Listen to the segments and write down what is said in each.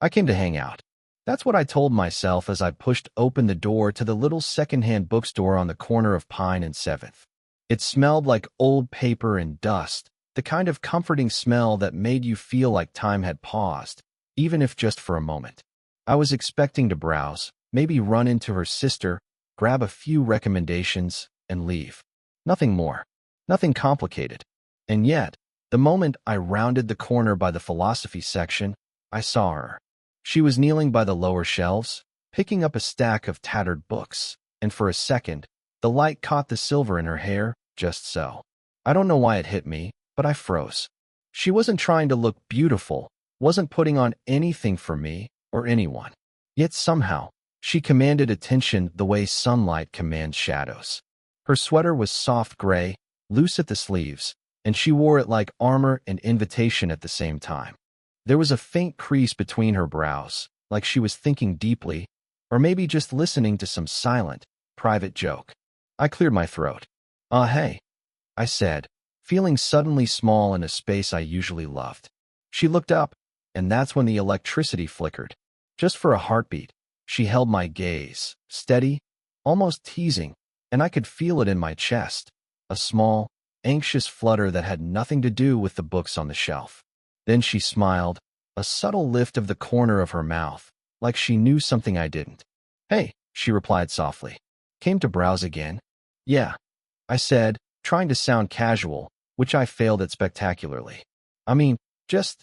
I came to hang out. That's what I told myself as I pushed open the door to the little secondhand bookstore on the corner of Pine and 7th. It smelled like old paper and dust, the kind of comforting smell that made you feel like time had paused, even if just for a moment. I was expecting to browse, maybe run into her sister, grab a few recommendations, and leave. Nothing more. Nothing complicated. And yet, the moment I rounded the corner by the philosophy section, I saw her. She was kneeling by the lower shelves, picking up a stack of tattered books, and for a second, the light caught the silver in her hair, just so. I don't know why it hit me, but I froze. She wasn't trying to look beautiful, wasn't putting on anything for me or anyone. Yet somehow, she commanded attention the way sunlight commands shadows. Her sweater was soft gray, loose at the sleeves, and she wore it like armor and invitation at the same time. There was a faint crease between her brows, like she was thinking deeply, or maybe just listening to some silent, private joke. I cleared my throat. Hey, I said, feeling suddenly small in a space I usually loved. She looked up, and that's when the electricity flickered. Just for a heartbeat, she held my gaze, steady, almost teasing, and I could feel it in my chest, a small, anxious flutter that had nothing to do with the books on the shelf. Then she smiled, a subtle lift of the corner of her mouth, like she knew something I didn't. Hey, she replied softly. Came to browse again? Yeah, I said, trying to sound casual, which I failed at spectacularly. I mean, just,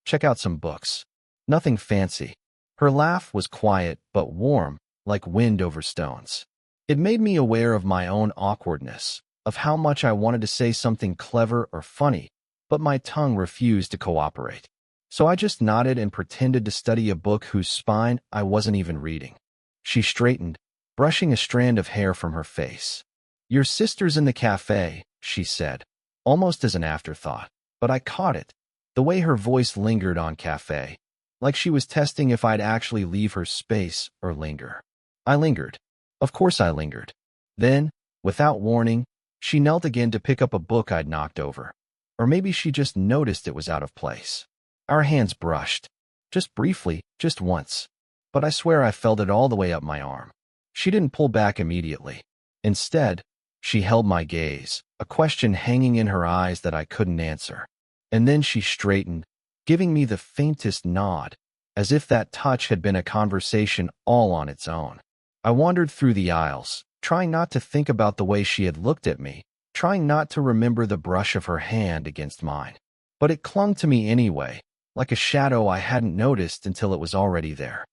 check out some books. Nothing fancy. Her laugh was quiet but warm, like wind over stones. It made me aware of my own awkwardness, of how much I wanted to say something clever or funny, but my tongue refused to cooperate. So I just nodded and pretended to study a book whose spine I wasn't even reading. She straightened, brushing a strand of hair from her face. Your sister's in the cafe, she said, almost as an afterthought, but I caught it, the way her voice lingered on cafe, like she was testing if I'd actually leave her space or linger. I lingered. Of course I lingered. Then, without warning, she knelt again to pick up a book I'd knocked over. Or maybe she just noticed it was out of place. Our hands brushed. Just briefly, just once. But I swear I felt it all the way up my arm. She didn't pull back immediately. Instead, she held my gaze, a question hanging in her eyes that I couldn't answer. And then she straightened, giving me the faintest nod, as if that touch had been a conversation all on its own. I wandered through the aisles, trying not to think about the way she had looked at me, trying not to remember the brush of her hand against mine. But it clung to me anyway, like a shadow I hadn't noticed until it was already there.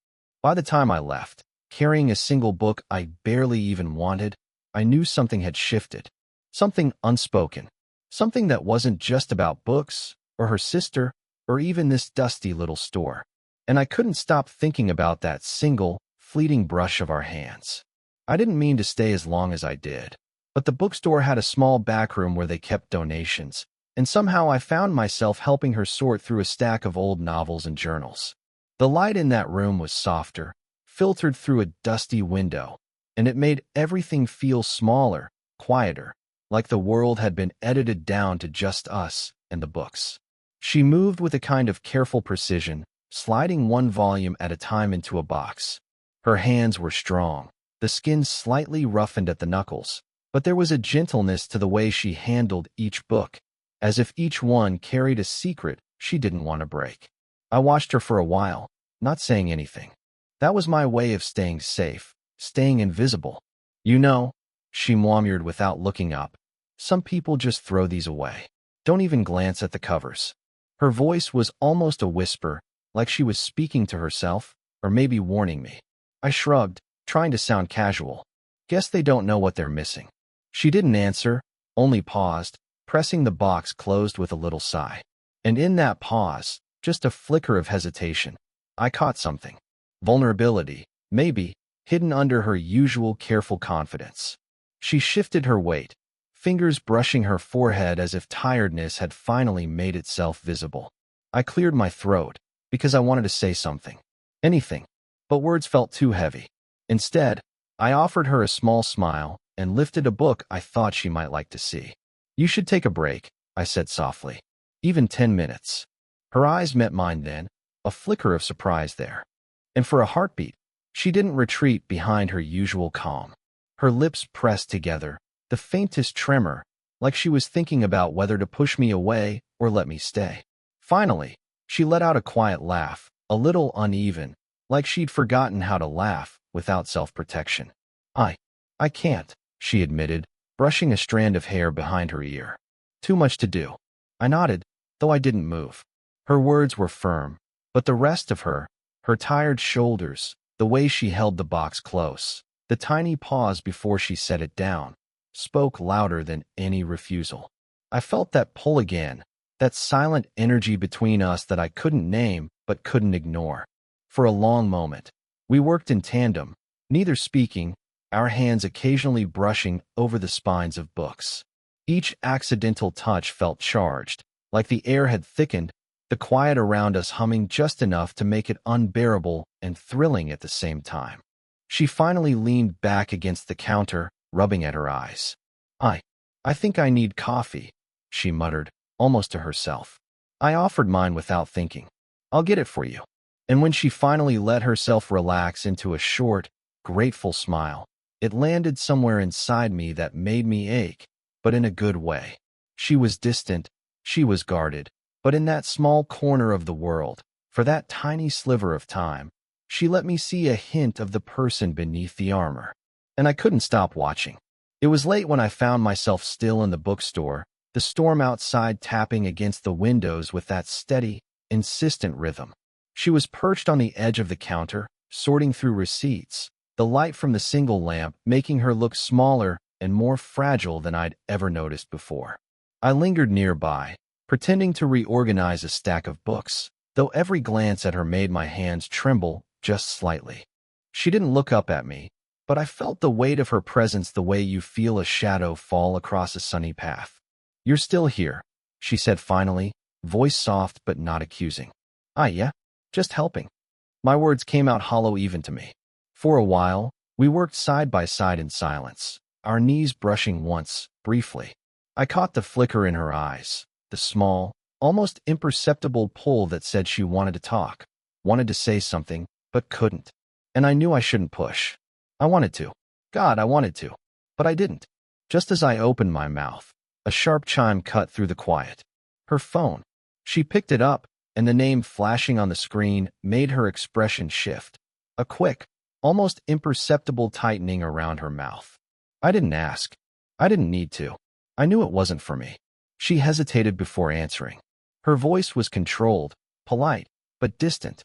By the time I left, carrying a single book I barely even wanted, I knew something had shifted. Something unspoken. Something that wasn't just about books, or her sister, or even this dusty little store. And I couldn't stop thinking about that single, fleeting brush of our hands. I didn't mean to stay as long as I did, but the bookstore had a small back room where they kept donations, and somehow I found myself helping her sort through a stack of old novels and journals. The light in that room was softer, filtered through a dusty window, and it made everything feel smaller, quieter, like the world had been edited down to just us and the books. She moved with a kind of careful precision, sliding one volume at a time into a box. Her hands were strong, the skin slightly roughened at the knuckles, but there was a gentleness to the way she handled each book, as if each one carried a secret she didn't want to break. I watched her for a while, not saying anything. That was my way of staying safe, staying invisible. She murmured without looking up, some people just throw these away. Don't even glance at the covers. Her voice was almost a whisper, like she was speaking to herself, or maybe warning me. I shrugged, trying to sound casual. Guess they don't know what they're missing. She didn't answer, only paused, pressing the box closed with a little sigh. And in that pause, just a flicker of hesitation, I caught something. Vulnerability, maybe, hidden under her usual careful confidence. She shifted her weight, fingers brushing her forehead as if tiredness had finally made itself visible. I cleared my throat, because I wanted to say something. Anything. But words felt too heavy. Instead, I offered her a small smile and lifted a book I thought she might like to see. You should take a break, I said softly. Even 10 minutes. Her eyes met mine then, a flicker of surprise there. And for a heartbeat, she didn't retreat behind her usual calm. Her lips pressed together, the faintest tremor, like she was thinking about whether to push me away or let me stay. Finally, she let out a quiet laugh, a little uneven, like she'd forgotten how to laugh without self-protection. I can't, she admitted, brushing a strand of hair behind her ear. Too much to do. I nodded, though I didn't move. Her words were firm, but the rest of her, her tired shoulders, the way she held the box close, the tiny pause before she set it down, spoke louder than any refusal. I felt that pull again, that silent energy between us that I couldn't name but couldn't ignore. For a long moment, we worked in tandem, neither speaking, our hands occasionally brushing over the spines of books. Each accidental touch felt charged, like the air had thickened, the quiet around us humming just enough to make it unbearable and thrilling at the same time. She finally leaned back against the counter, rubbing at her eyes. I think I need coffee, she muttered, almost to herself. I offered mine without thinking. I'll get it for you. And when she finally let herself relax into a short, grateful smile, it landed somewhere inside me that made me ache, but in a good way. She was distant, she was guarded, but in that small corner of the world, for that tiny sliver of time, she let me see a hint of the person beneath the armor. And I couldn't stop watching. It was late when I found myself still in the bookstore, the storm outside tapping against the windows with that steady, insistent rhythm. She was perched on the edge of the counter, sorting through receipts, the light from the single lamp making her look smaller and more fragile than I'd ever noticed before. I lingered nearby, pretending to reorganize a stack of books, though every glance at her made my hands tremble just slightly. She didn't look up at me, but I felt the weight of her presence the way you feel a shadow fall across a sunny path. You're still here, she said finally, voice soft but not accusing. Yeah, just helping. My words came out hollow even to me. For a while, we worked side by side in silence, our knees brushing once, briefly. I caught the flicker in her eyes, the small, almost imperceptible pull that said she wanted to talk, wanted to say something, but couldn't. And I knew I shouldn't push. I wanted to. God, I wanted to. But I didn't. Just as I opened my mouth, a sharp chime cut through the quiet. Her phone. She picked it up, and the name flashing on the screen made her expression shift. A quick, almost imperceptible tightening around her mouth. I didn't ask. I didn't need to. I knew it wasn't for me. She hesitated before answering. Her voice was controlled, polite, but distant.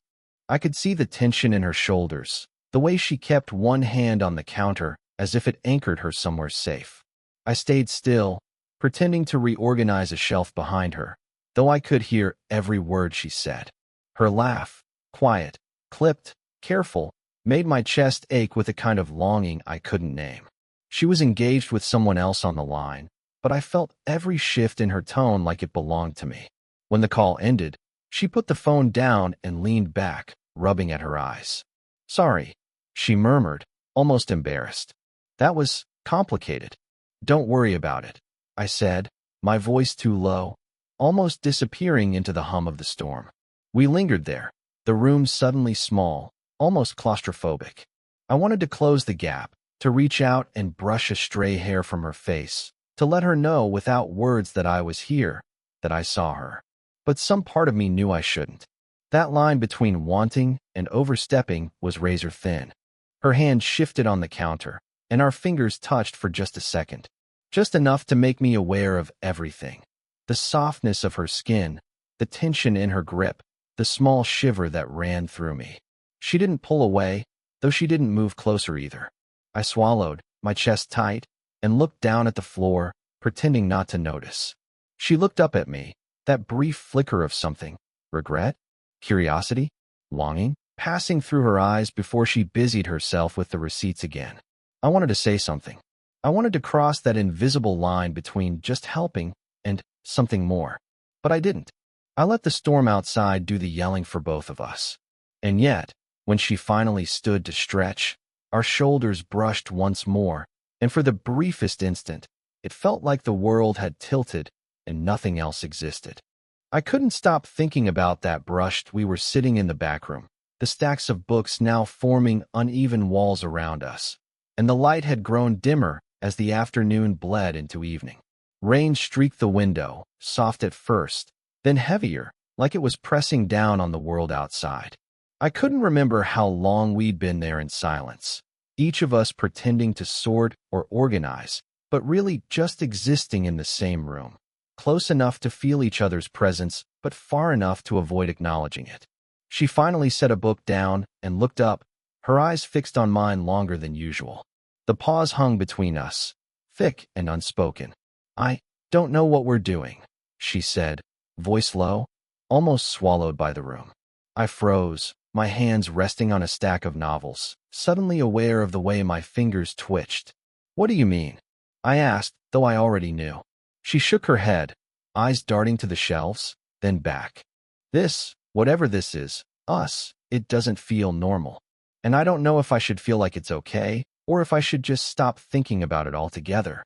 I could see the tension in her shoulders, the way she kept one hand on the counter as if it anchored her somewhere safe. I stayed still, pretending to reorganize a shelf behind her, though I could hear every word she said. Her laugh, quiet, clipped, careful, made my chest ache with a kind of longing I couldn't name. She was engaged with someone else on the line, but I felt every shift in her tone like it belonged to me. When the call ended, she put the phone down and leaned back, rubbing at her eyes. Sorry, she murmured, almost embarrassed. That was complicated. Don't worry about it, I said, my voice too low, almost disappearing into the hum of the storm. We lingered there, the room suddenly small, almost claustrophobic. I wanted to close the gap, to reach out and brush a stray hair from her face, to let her know without words that I was here, that I saw her. But some part of me knew I shouldn't. That line between wanting and overstepping was razor thin. Her hand shifted on the counter, and our fingers touched for just a second, just enough to make me aware of everything. The softness of her skin, the tension in her grip, the small shiver that ran through me. She didn't pull away, though she didn't move closer either. I swallowed, my chest tight, and looked down at the floor, pretending not to notice. She looked up at me, that brief flicker of something, regret, curiosity, longing, passing through her eyes before she busied herself with the receipts again. I wanted to say something. I wanted to cross that invisible line between just helping and something more. But I didn't. I let the storm outside do the yelling for both of us. And yet, when she finally stood to stretch, our shoulders brushed once more, and for the briefest instant, it felt like the world had tilted and nothing else existed. I couldn't stop thinking about that brushed we were sitting in the back room, the stacks of books now forming uneven walls around us, and the light had grown dimmer as the afternoon bled into evening. Rain streaked the window, soft at first, then heavier, like it was pressing down on the world outside. I couldn't remember how long we'd been there in silence, each of us pretending to sort or organize, but really just existing in the same room, close enough to feel each other's presence, but far enough to avoid acknowledging it. She finally set a book down and looked up, her eyes fixed on mine longer than usual. The pause hung between us, thick and unspoken. "I don't know what we're doing," she said, voice low, almost swallowed by the room. I froze, my hands resting on a stack of novels, suddenly aware of the way my fingers twitched. "What do you mean?" I asked, though I already knew. She shook her head, eyes darting to the shelves, then back. Whatever this is, it doesn't feel normal. And I don't know if I should feel like it's okay, or if I should just stop thinking about it altogether."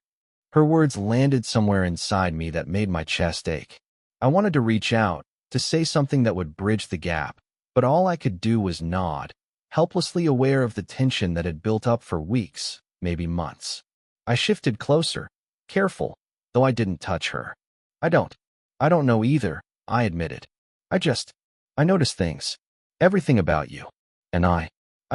Her words landed somewhere inside me that made my chest ache. I wanted to reach out, to say something that would bridge the gap, but all I could do was nod, helplessly aware of the tension that had built up for weeks, maybe months. I shifted closer, careful, though I didn't touch her. I don't know either," I admitted. I notice things. Everything about you. And I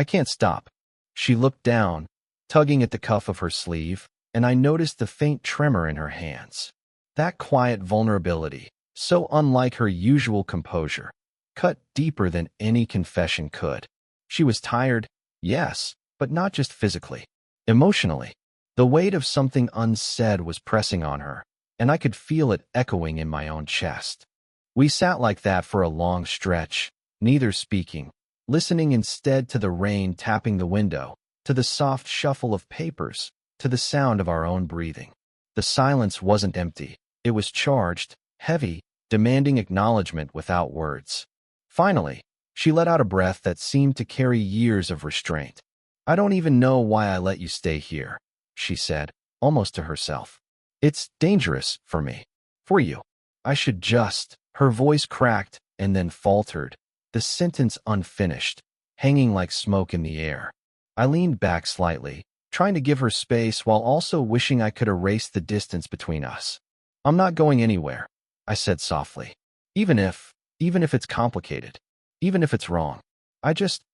can't stop." She looked down, tugging at the cuff of her sleeve, and I noticed the faint tremor in her hands. That quiet vulnerability, so unlike her usual composure, cut deeper than any confession could. She was tired, yes, but not just physically. Emotionally. The weight of something unsaid was pressing on her, and I could feel it echoing in my own chest. We sat like that for a long stretch, neither speaking, listening instead to the rain tapping the window, to the soft shuffle of papers, to the sound of our own breathing. The silence wasn't empty. It was charged, heavy, demanding acknowledgement without words. Finally, she let out a breath that seemed to carry years of restraint. "I don't even know why I let you stay here," she said, almost to herself. "It's dangerous for me. For you. I should just—" Her voice cracked and then faltered, the sentence unfinished, hanging like smoke in the air. I leaned back slightly, trying to give her space while also wishing I could erase the distance between us. "I'm not going anywhere," I said softly. Even if it's complicated. Even if it's wrong.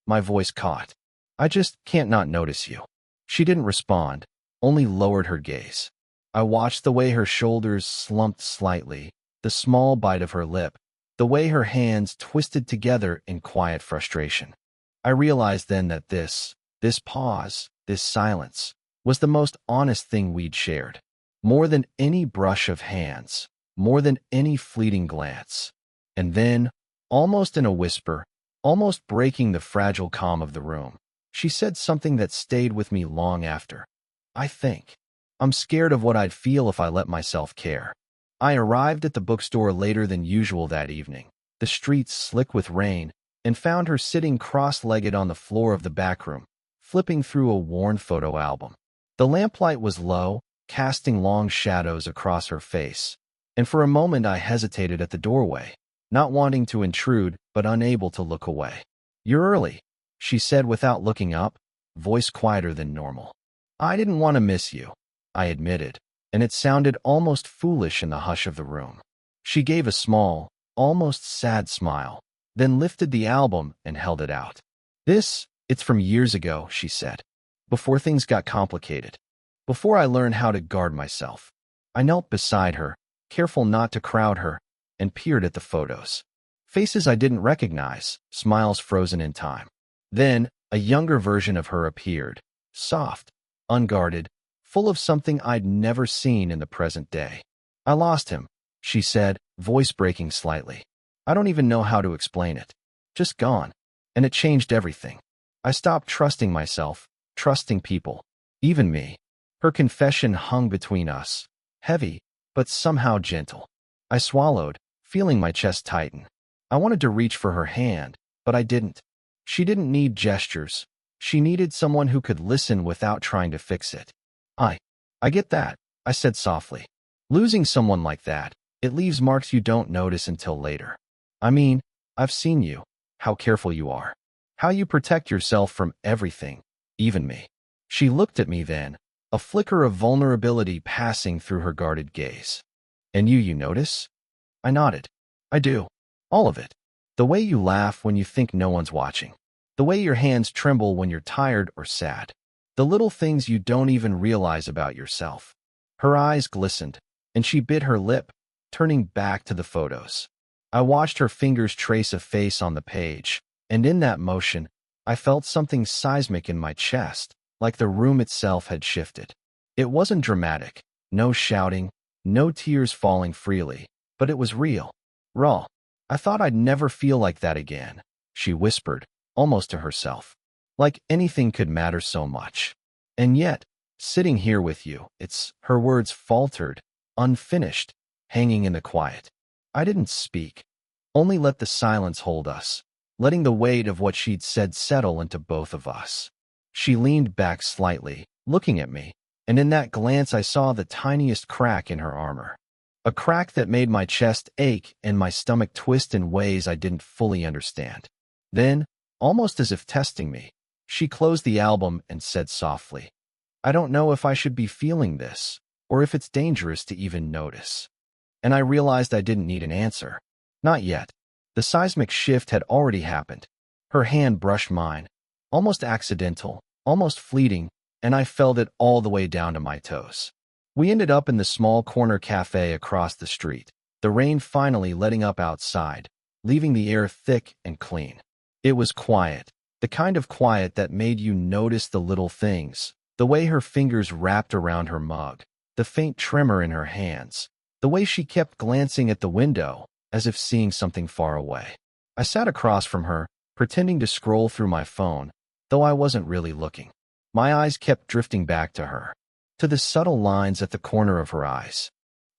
My voice caught. "I just can't not notice you." She didn't respond, only lowered her gaze. I watched the way her shoulders slumped slightly, the small bite of her lip, the way her hands twisted together in quiet frustration. I realized then that this pause, this silence, was the most honest thing we'd shared. More than any brush of hands, more than any fleeting glance. And then, almost in a whisper, almost breaking the fragile calm of the room, she said something that stayed with me long after. I'm scared of what I'd feel if I let myself care." I arrived at the bookstore later than usual that evening, the streets slick with rain, and found her sitting cross-legged on the floor of the back room, flipping through a worn photo album. The lamplight was low, casting long shadows across her face, and for a moment I hesitated at the doorway, not wanting to intrude but unable to look away. "You're early," she said without looking up, voice quieter than normal. "I didn't want to miss you," I admitted, and it sounded almost foolish in the hush of the room. She gave a small, almost sad smile, then lifted the album and held it out. It's from years ago," she said, "before things got complicated, before I learned how to guard myself." I knelt beside her, careful not to crowd her, and peered at the photos. Faces I didn't recognize, smiles frozen in time. Then, a younger version of her appeared, soft, unguarded, full of something I'd never seen in the present day. "I lost him," she said, voice breaking slightly. "I don't even know how to explain it. Just gone. And it changed everything. I stopped trusting myself, trusting people, even me." Her confession hung between us, heavy, but somehow gentle. I swallowed, feeling my chest tighten. I wanted to reach for her hand, but I didn't. She didn't need gestures. She needed someone who could listen without trying to fix it. I get that," I said softly. "Losing someone like that, It leaves marks you don't notice until later. I mean, I've seen you, how careful you are, how you protect yourself from everything, even me. She looked at me then, a flicker of vulnerability passing through her guarded gaze. And you notice? I nodded. I do. All of it. The way you laugh when you think no one's watching. The way your hands tremble when you're tired or sad. The little things you don't even realize about yourself. Her eyes glistened, and she bit her lip, turning back to the photos. I watched her fingers trace a face on the page, and in that motion, I felt something seismic in my chest, like the room itself had shifted. It wasn't dramatic, no shouting, no tears falling freely, but it was real, raw. I thought I'd never feel like that again, she whispered, almost to herself. Like anything could matter so much. And yet, sitting here with you, her words faltered, unfinished, hanging in the quiet. I didn't speak, only let the silence hold us, letting the weight of what she'd said settle into both of us. She leaned back slightly, looking at me, and in that glance I saw the tiniest crack in her armor. A crack that made my chest ache and my stomach twist in ways I didn't fully understand. Then, almost as if testing me, she closed the album and said softly, I don't know if I should be feeling this, or if it's dangerous to even notice. And I realized I didn't need an answer. Not yet. The seismic shift had already happened. Her hand brushed mine, almost accidental, almost fleeting, and I felt it all the way down to my toes. We ended up in the small corner cafe across the street, the rain finally letting up outside, leaving the air thick and clean. It was quiet, the kind of quiet that made you notice the little things, the way her fingers wrapped around her mug, the faint tremor in her hands, the way she kept glancing at the window, as if seeing something far away. I sat across from her, pretending to scroll through my phone, though I wasn't really looking. My eyes kept drifting back to her, to the subtle lines at the corner of her eyes,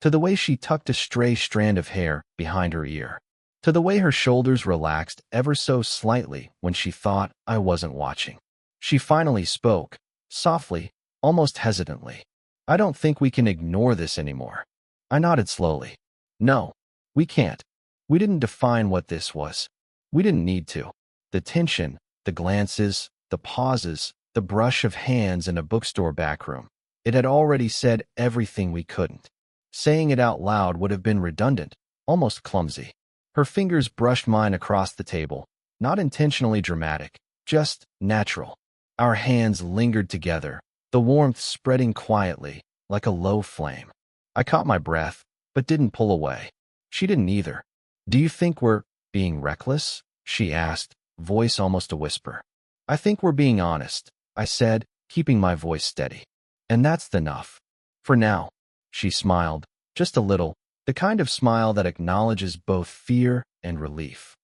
to the way she tucked a stray strand of hair behind her ear, to the way her shoulders relaxed ever so slightly when she thought I wasn't watching. She finally spoke, softly, almost hesitantly. I don't think we can ignore this anymore. I nodded slowly. No, we can't. We didn't define what this was. We didn't need to. The tension, the glances, the pauses, the brush of hands in a bookstore backroom. It had already said everything we couldn't. Saying it out loud would have been redundant, almost clumsy. Her fingers brushed mine across the table, not intentionally dramatic, just natural. Our hands lingered together, the warmth spreading quietly, like a low flame. I caught my breath, but didn't pull away. She didn't either. Do you think we're being reckless? She asked, voice almost a whisper. I think we're being honest, I said, keeping my voice steady. And that's enough. For now. She smiled, just a little, the kind of smile that acknowledges both fear and relief.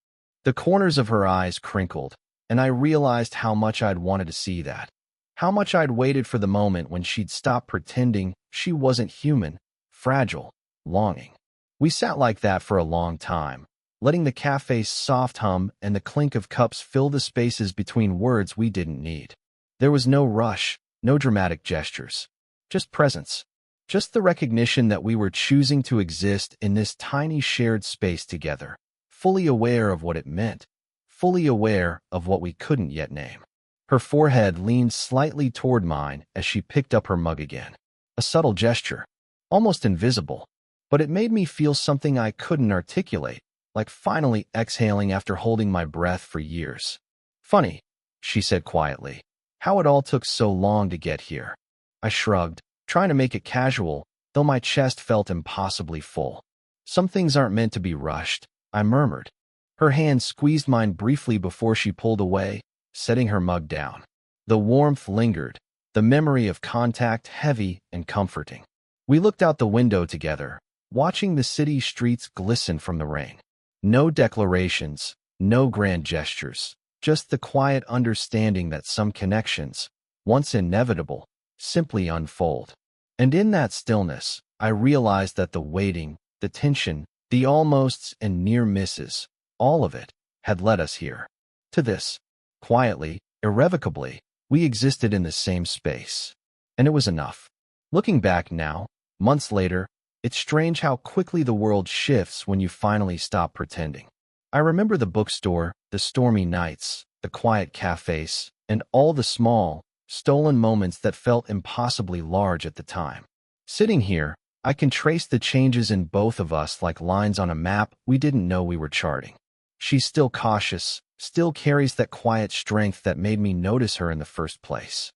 The corners of her eyes crinkled, and I realized how much I'd wanted to see that. How much I'd waited for the moment when she'd stop pretending she wasn't human, fragile, longing. We sat like that for a long time, letting the cafe's soft hum and the clink of cups fill the spaces between words we didn't need. There was no rush, no dramatic gestures, just presence, just the recognition that we were choosing to exist in this tiny shared space together, fully aware of what it meant, fully aware of what we couldn't yet name. Her forehead leaned slightly toward mine as she picked up her mug again. A subtle gesture, almost invisible, but it made me feel something I couldn't articulate, like finally exhaling after holding my breath for years. Funny, she said quietly, how it all took so long to get here. I shrugged, trying to make it casual, though my chest felt impossibly full. Some things aren't meant to be rushed, I murmured. Her hand squeezed mine briefly before she pulled away, setting her mug down. The warmth lingered, the memory of contact heavy and comforting. We looked out the window together, watching the city streets glisten from the rain. No declarations, no grand gestures, just the quiet understanding that some connections, once inevitable, simply unfold. And in that stillness, I realized that the waiting, the tension, the almosts and near misses, all of it, had led us here. To this. Quietly, irrevocably, we existed in the same space. And it was enough. Looking back now, months later, It's strange how quickly the world shifts when you finally stop pretending. I remember the bookstore, the stormy nights, the quiet cafes, and all the small, stolen moments that felt impossibly large at the time. Sitting here, I can trace the changes in both of us like lines on a map we didn't know we were charting. She's still cautious, still carries that quiet strength that made me notice her in the first place.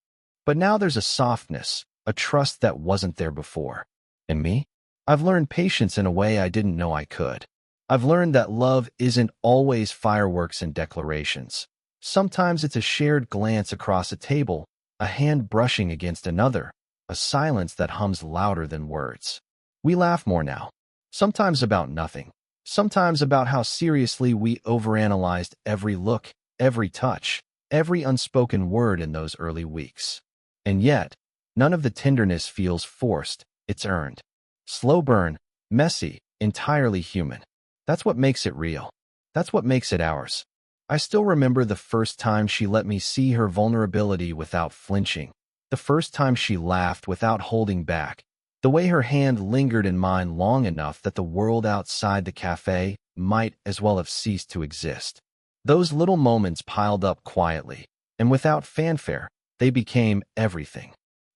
But now there's a softness, a trust that wasn't there before. And me? I've learned patience in a way I didn't know I could. I've learned that love isn't always fireworks and declarations. Sometimes it's a shared glance across a table, a hand brushing against another, a silence that hums louder than words. We laugh more now, sometimes about nothing, sometimes about how seriously we overanalyzed every look, every touch, every unspoken word in those early weeks. And yet, none of the tenderness feels forced, it's earned. Slow burn, messy, entirely human. That's what makes it real. That's what makes it ours. I still remember the first time she let me see her vulnerability without flinching, the first time she laughed without holding back, the way her hand lingered in mine long enough that the world outside the cafe might as well have ceased to exist. Those little moments piled up quietly, and without fanfare, they became everything.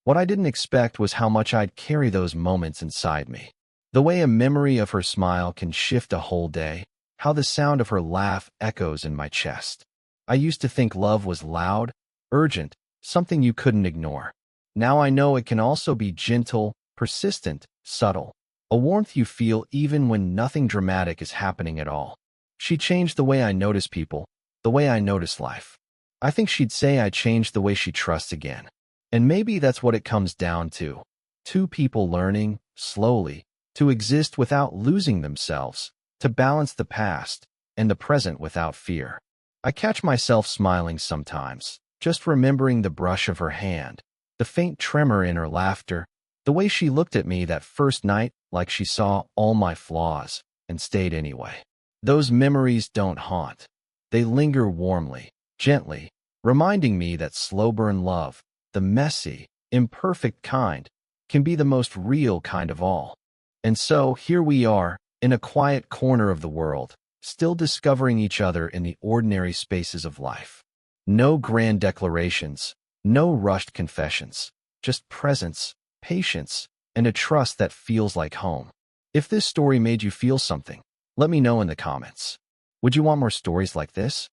What I didn't expect was how much I'd carry those moments inside me. The way a memory of her smile can shift a whole day, how the sound of her laugh echoes in my chest. I used to think love was loud, urgent, something you couldn't ignore. Now I know it can also be gentle, persistent, subtle, a warmth you feel even when nothing dramatic is happening at all. She changed the way I notice people, the way I notice life. I think she'd say I changed the way she trusts again. And maybe that's what it comes down to. Two people learning, slowly, to exist without losing themselves, to balance the past and the present without fear. I catch myself smiling sometimes, just remembering the brush of her hand, the faint tremor in her laughter, the way she looked at me that first night like she saw all my flaws and stayed anyway. Those memories don't haunt. They linger warmly, gently, reminding me that slow burn love, the messy, imperfect kind, can be the most real kind of all. And so, here we are, in a quiet corner of the world, still discovering each other in the ordinary spaces of life. No grand declarations, no rushed confessions, just presence, patience, and a trust that feels like home. If this story made you feel something, let me know in the comments. Would you want more stories like this?